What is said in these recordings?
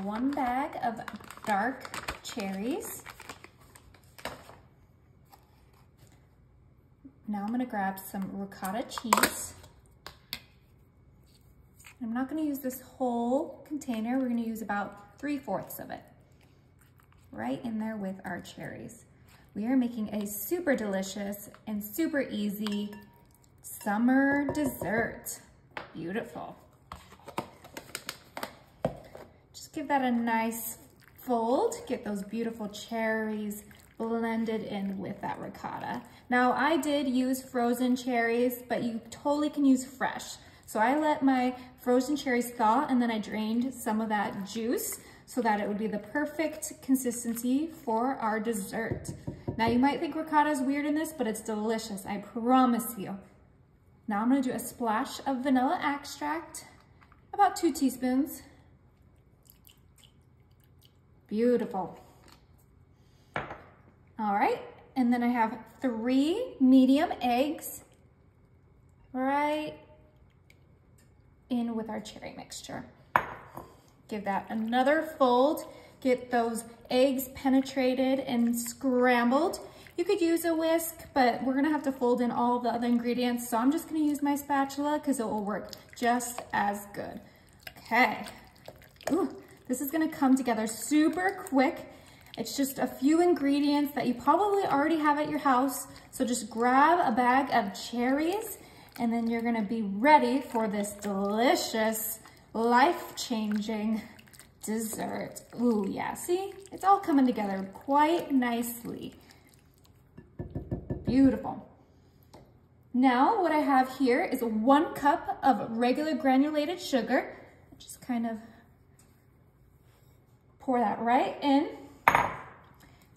1 bag of dark cherries. Now I'm gonna grab some ricotta cheese. I'm not gonna use this whole container. We're gonna use about 3/4 of it. Right in there with our cherries. We are making a super delicious and super easy summer dessert. Beautiful. Just give that a nice fold. Get those beautiful cherries blended in with that ricotta. Now I did use frozen cherries, but you totally can use fresh. So I let my frozen cherries thaw and then I drained some of that juice so that it would be the perfect consistency for our dessert. Now you might think ricotta is weird in this, but it's delicious, I promise you. Now I'm gonna do a splash of vanilla extract, about 2 teaspoons. Beautiful. All right, and then I have 3 medium eggs right in with our cherry mixture. Give that another fold. Get those eggs penetrated and scrambled. You could use a whisk, but we're gonna have to fold in all the other ingredients, so I'm just gonna use my spatula because it will work just as good. Okay. Ooh, this is gonna come together super quick. It's just a few ingredients that you probably already have at your house, so just grab a bag of cherries and then you're gonna be ready for this delicious, life-changing dessert. Ooh, yeah, see? It's all coming together quite nicely. Beautiful. Now what I have here is 1 cup of regular granulated sugar. Just kind of pour that right in.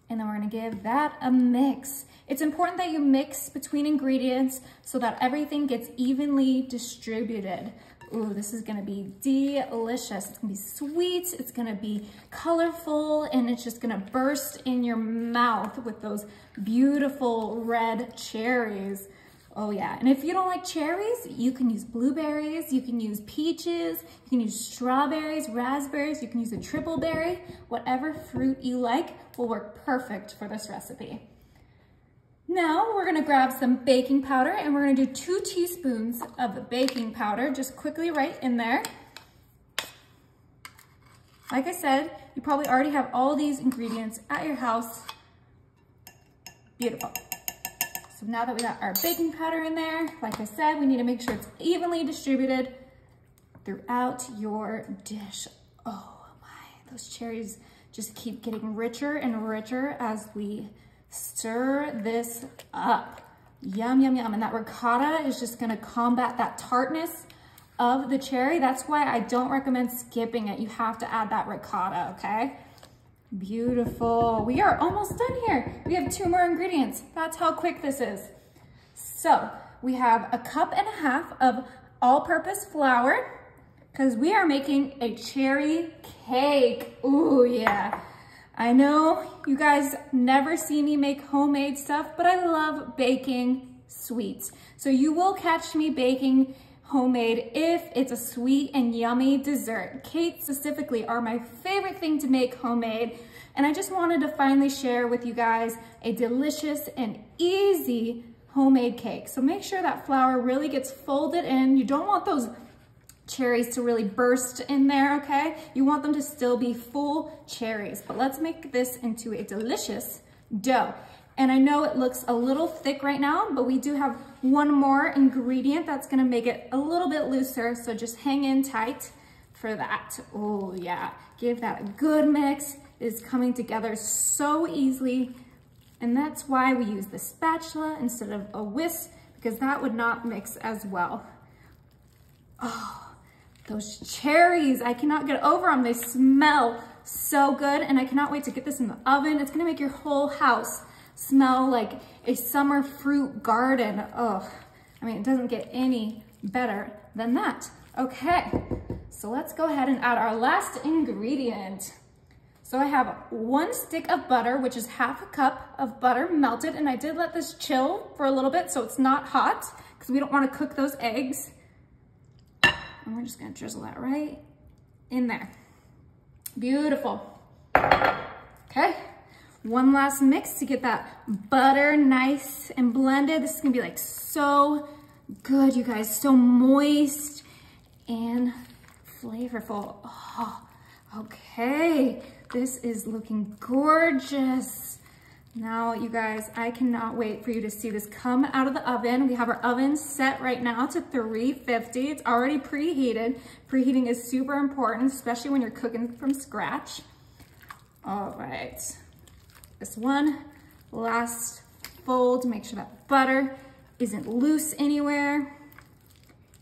And then we're gonna give that a mix. It's important that you mix between ingredients so that everything gets evenly distributed. Ooh, this is gonna be delicious. It's gonna be sweet, it's gonna be colorful, and it's just gonna burst in your mouth with those beautiful red cherries. Oh yeah, and if you don't like cherries, you can use blueberries, you can use peaches, you can use strawberries, raspberries, you can use a triple berry. Whatever fruit you like will work perfect for this recipe. Now we're gonna grab some baking powder and we're gonna do 2 teaspoons of the baking powder, just quickly right in there. Like I said, you probably already have all these ingredients at your house. Beautiful. So now that we got our baking powder in there, like I said, we need to make sure it's evenly distributed throughout your dish. Oh my, those cherries just keep getting richer and richer as we stir this up. Yum, yum, yum. And that ricotta is just gonna combat that tartness of the cherry. That's why I don't recommend skipping it. You have to add that ricotta, okay? Beautiful. We are almost done here. We have 2 more ingredients. That's how quick this is. So we have 1.5 cups of all-purpose flour because we are making a cherry cake. Ooh, yeah. I know you guys never see me make homemade stuff, but I love baking sweets. So you will catch me baking homemade if it's a sweet and yummy dessert. Cakes specifically are my favorite thing to make homemade. And I just wanted to finally share with you guys a delicious and easy homemade cake. So make sure that flour really gets folded in. You don't want those cherries to really burst in there, okay? You want them to still be full cherries, but let's make this into a delicious dough. And I know it looks a little thick right now, but we do have 1 more ingredient that's gonna make it a little bit looser, so just hang in tight for that. Oh yeah, give that a good mix. It's coming together so easily, and that's why we use the spatula instead of a whisk, because that would not mix as well. Oh, those cherries, I cannot get over them. They smell so good, and I cannot wait to get this in the oven. It's gonna make your whole house smell like a summer fruit garden. Oh, I mean, it doesn't get any better than that. Okay, so let's go ahead and add our last ingredient. So I have 1 stick of butter, which is 1/2 cup of butter melted, and I did let this chill for a little bit so it's not hot because we don't want to cook those eggs. And we're just gonna drizzle that right in there. Beautiful. Okay, one last mix to get that butter nice and blended. This is gonna be like so good, you guys, so moist and flavorful. Oh, okay, this is looking gorgeous. Now, you guys, I cannot wait for you to see this come out of the oven. We have our oven set right now to 350. It's already preheated. Preheating is super important, especially when you're cooking from scratch. All right, this one last fold, make sure that butter isn't loose anywhere.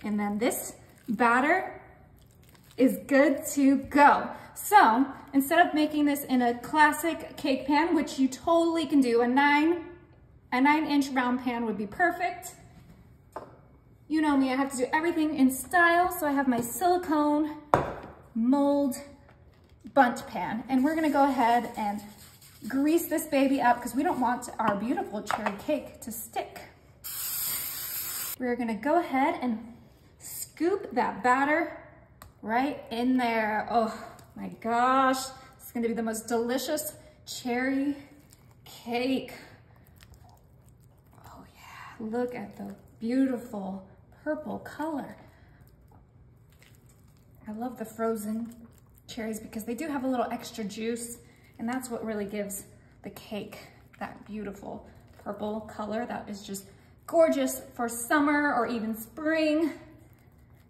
And then this batter is good to go. So instead of making this in a classic cake pan, which you totally can do, a 9-inch round pan would be perfect. You know me, I have to do everything in style. So I have my silicone mold bundt pan, and we're gonna go ahead and grease this baby up because we don't want our beautiful cherry cake to stick. We're gonna go ahead and scoop that batter right in there. Oh my gosh, it's gonna be the most delicious cherry cake. Oh yeah, look at the beautiful purple color. I love the frozen cherries because they do have a little extra juice, and that's what really gives the cake that beautiful purple color that is just gorgeous for summer or even spring.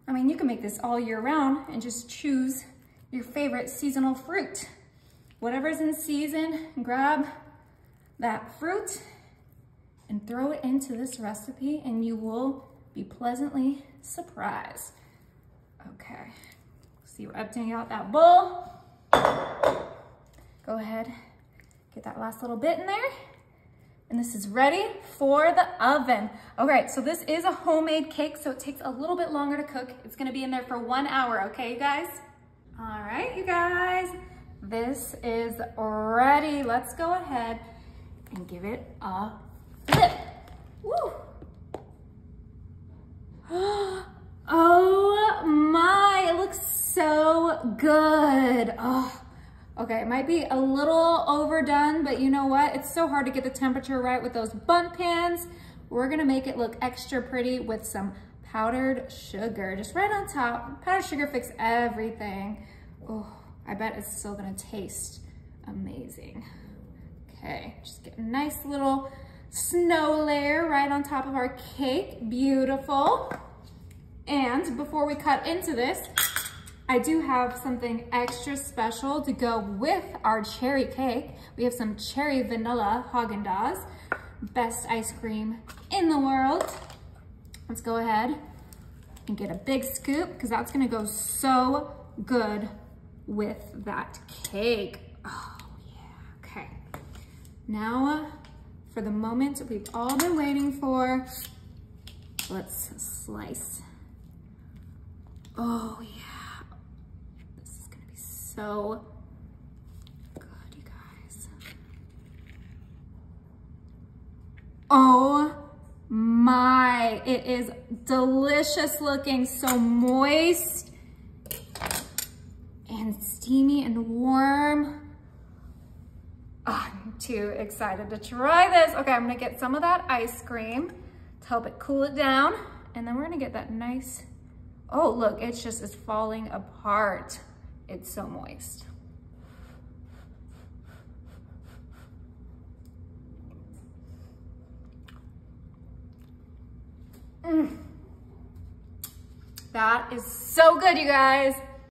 I mean, you can make this all year round and just choose your favorite seasonal fruit. Whatever's in season, grab that fruit and throw it into this recipe and you will be pleasantly surprised. Okay, see, we're emptying out that bowl. Go ahead, get that last little bit in there. And this is ready for the oven. All right, so this is a homemade cake, so it takes a little bit longer to cook. It's gonna be in there for 1 hour, okay, you guys? All right, you guys, this is ready. Let's go ahead and give it a flip. Woo! Oh my, it looks so good. Oh. Okay, it might be a little overdone, but you know what? It's so hard to get the temperature right with those bundt pans. We're gonna make it look extra pretty with some powdered sugar, just right on top. Powdered sugar fixes everything. Oh, I bet it's still gonna taste amazing. Okay, just get a nice little snow layer right on top of our cake. Beautiful. And before we cut into this, I do have something extra special to go with our cherry cake. We have some cherry vanilla Haagen-Dazs, best ice cream in the world. Let's go ahead and get a big scoop because that's gonna go so good with that cake. Oh yeah, okay. Now for the moment we've all been waiting for, let's slice. Oh yeah. So good, you guys. Oh my, it is delicious looking, so moist and steamy and warm. Oh, I'm too excited to try this. Okay, I'm gonna get some of that ice cream to help it cool it down. And then we're gonna get that nice, oh look, it's falling apart. It's so moist. That is so good, you guys.